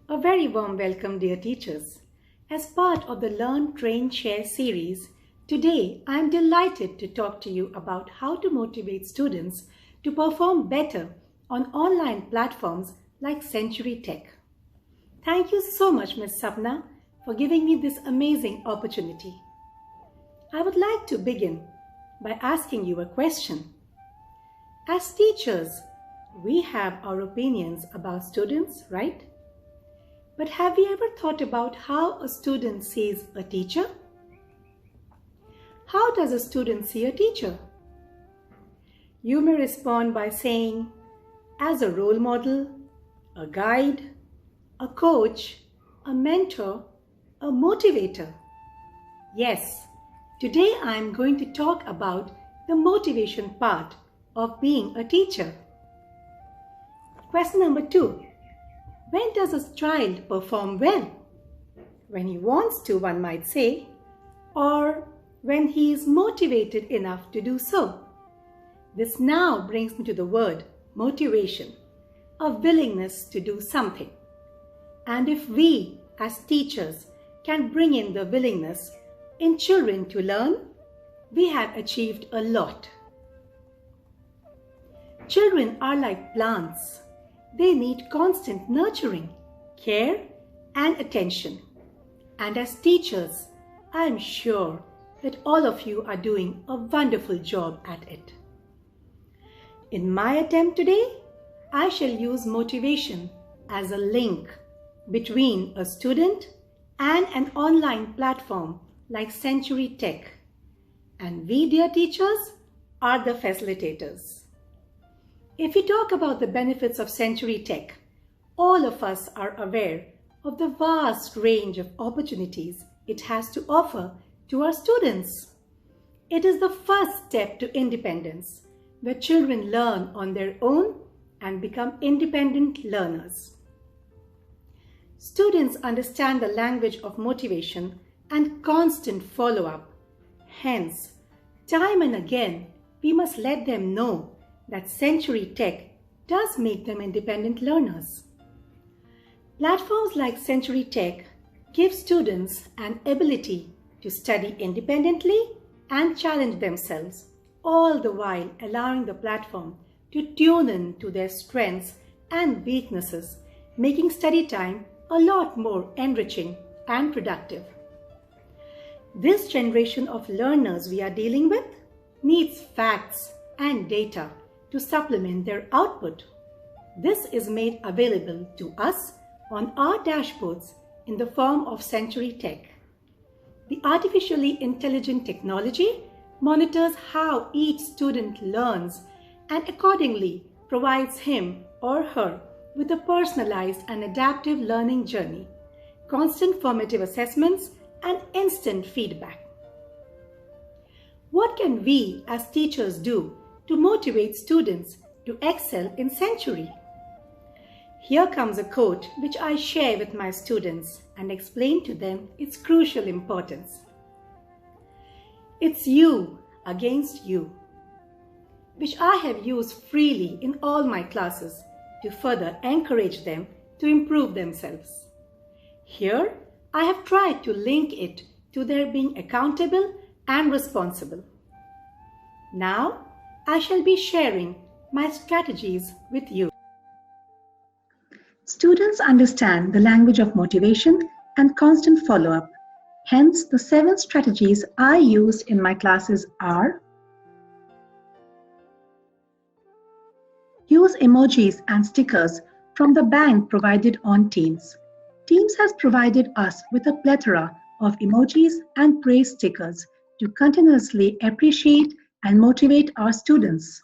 A very warm welcome, dear teachers. As part of the Learn, Train, Share series, today I am delighted to talk to you about how to motivate students to perform better on online platforms like Century Tech. Thank you so much, Ms. Sapna, for giving me this amazing opportunity. I would like to begin by asking you a question. As teachers, we have our opinions about students, right? But have you ever thought about how a student sees a teacher? How does a student see a teacher? You may respond by saying, as a role model, a guide, a coach, a mentor, a motivator. Yes, today I am going to talk about the motivation part of being a teacher. Question number 2. When does a child perform well? When he wants to, one might say, or when he is motivated enough to do so. This now brings me to the word motivation, a willingness to do something. And if we, as teachers, can bring in the willingness in children to learn, we have achieved a lot. Children are like plants. They need constant nurturing, care, and attention. And as teachers, I am sure that all of you are doing a wonderful job at it. In my attempt today, I shall use motivation as a link between a student and an online platform like Century Tech. And we, dear teachers, are the facilitators. If we talk about the benefits of Century Tech, all of us are aware of the vast range of opportunities it has to offer to our students. It is the first step to independence, where children learn on their own and become independent learners. Students understand the language of motivation and constant follow-up. Hence, time and again, we must let them know that Century Tech does make them independent learners. Platforms like Century Tech give students an ability to study independently and challenge themselves, all the while allowing the platform to tune in to their strengths and weaknesses, making study time a lot more enriching and productive. This generation of learners we are dealing with needs facts and data to supplement their output. This is made available to us on our dashboards in the form of Century Tech. The artificially intelligent technology monitors how each student learns and accordingly provides him or her with a personalized and adaptive learning journey, constant formative assessments, and instant feedback. What can we as teachers do to motivate students to excel in Century? Here comes a quote which I share with my students and explain to them its crucial importance. It's you against you, which I have used freely in all my classes to further encourage them to improve themselves. Here, I have tried to link it to their being accountable and responsible. Now, I shall be sharing my strategies with you. Students understand the language of motivation and constant follow-up. Hence, the 7 strategies I used in my classes are: use emojis and stickers from the bank provided on Teams. Teams has provided us with a plethora of emojis and praise stickers to continuously appreciate and motivate our students.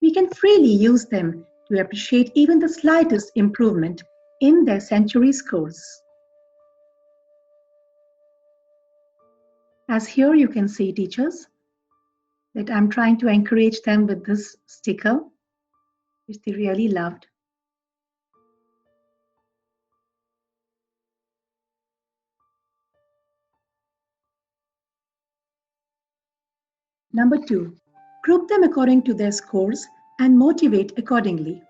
We can freely use them to appreciate even the slightest improvement in their Century scores. As here you can see, teachers, that I'm trying to encourage them with this sticker, which they really loved. Number 2, group them according to their scores and motivate accordingly.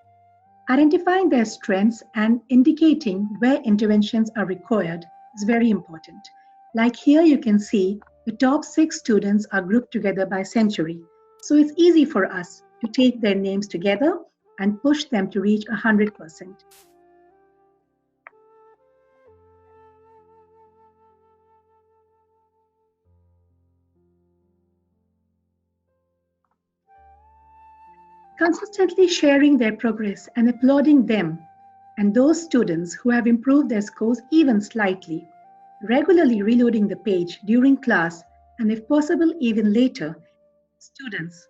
Identifying their strengths and indicating where interventions are required is very important. Like here, you can see the top six students are grouped together by century. So it's easy for us to take their names together and push them to reach 100%. Consistently sharing their progress and applauding them and those students who have improved their scores even slightly, regularly reloading the page during class and, if possible, even later. Students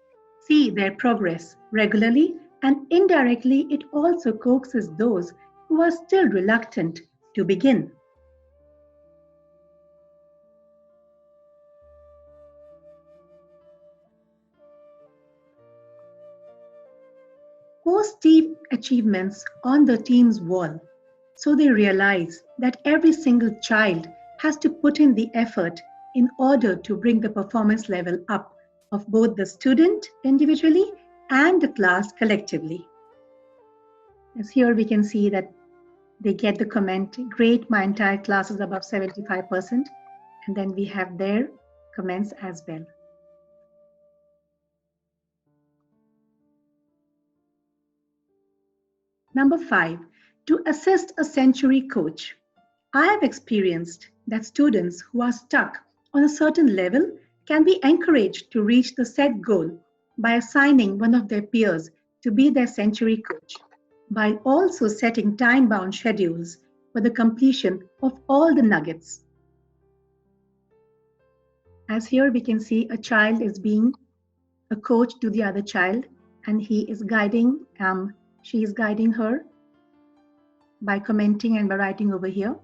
see their progress regularly, and indirectly, it also coaxes those who are still reluctant to begin. Post deep achievements on the team's wall so they realize that every single child has to put in the effort in order to bring the performance level up of both the student individually and the class collectively. As here we can see that they get the comment, great, my entire class is above 75%. And then we have their comments as well. Number 5, to assist a century coach. I have experienced that students who are stuck on a certain level can be encouraged to reach the set goal by assigning one of their peers to be their century coach, while also setting time bound schedules for the completion of all the nuggets. As here we can see a child is being a coach to the other child, and she is guiding her by commenting and by writing over here.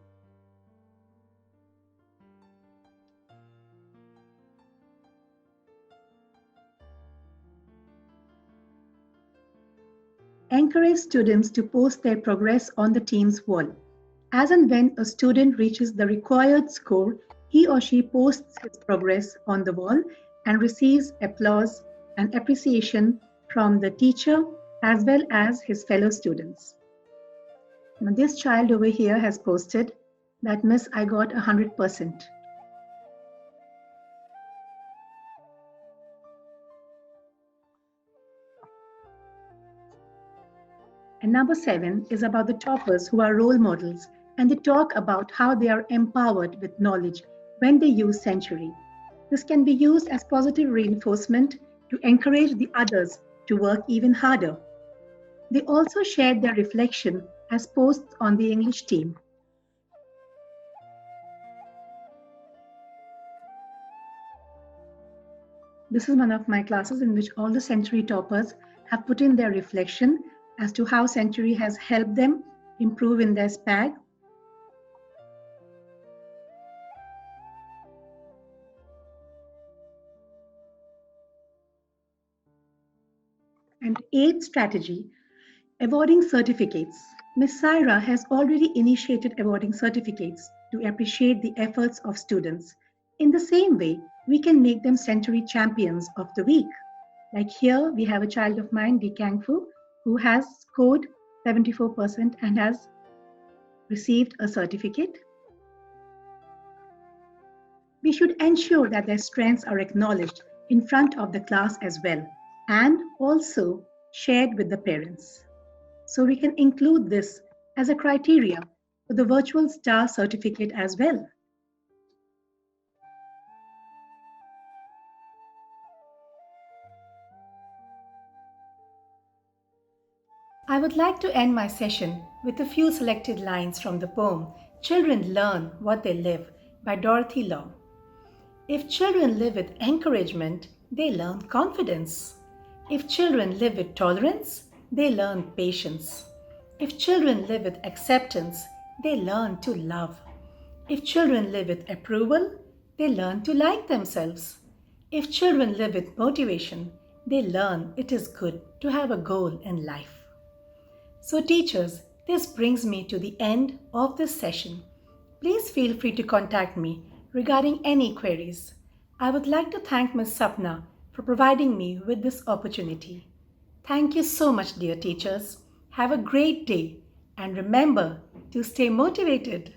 Encourage students to post their progress on the team's wall. As and when a student reaches the required score, he or she posts his progress on the wall and receives applause and appreciation from the teacher as well as his fellow students. Now, this child over here has posted that, Miss, I got 100%. And number 7 is about the toppers who are role models, and they talk about how they are empowered with knowledge when they use Century. This can be used as positive reinforcement to encourage the others to work even harder. They also shared their reflection as posts on the English team. This is one of my classes in which all the Century toppers have put in their reflection as to how Century has helped them improve in their SPAG. And eighth strategy, awarding certificates. Ms. Saira has already initiated awarding certificates to appreciate the efforts of students. In the same way, we can make them Century Champions of the Week. Like here, we have a child of mine, Di Kangfu, who has scored 74% and has received a certificate. We should ensure that their strengths are acknowledged in front of the class as well, and also shared with the parents. So we can include this as a criteria for the virtual star certificate as well. I would like to end my session with a few selected lines from the poem Children Learn What They Live by Dorothy Law. If children live with encouragement, they learn confidence. If children live with tolerance, they learn patience. If children live with acceptance, they learn to love. If children live with approval, they learn to like themselves. If children live with motivation, they learn it is good to have a goal in life. So, teachers, this brings me to the end of this session. Please feel free to contact me regarding any queries. I would like to thank Ms. Sapna for providing me with this opportunity. Thank you so much, dear teachers. Have a great day and remember to stay motivated.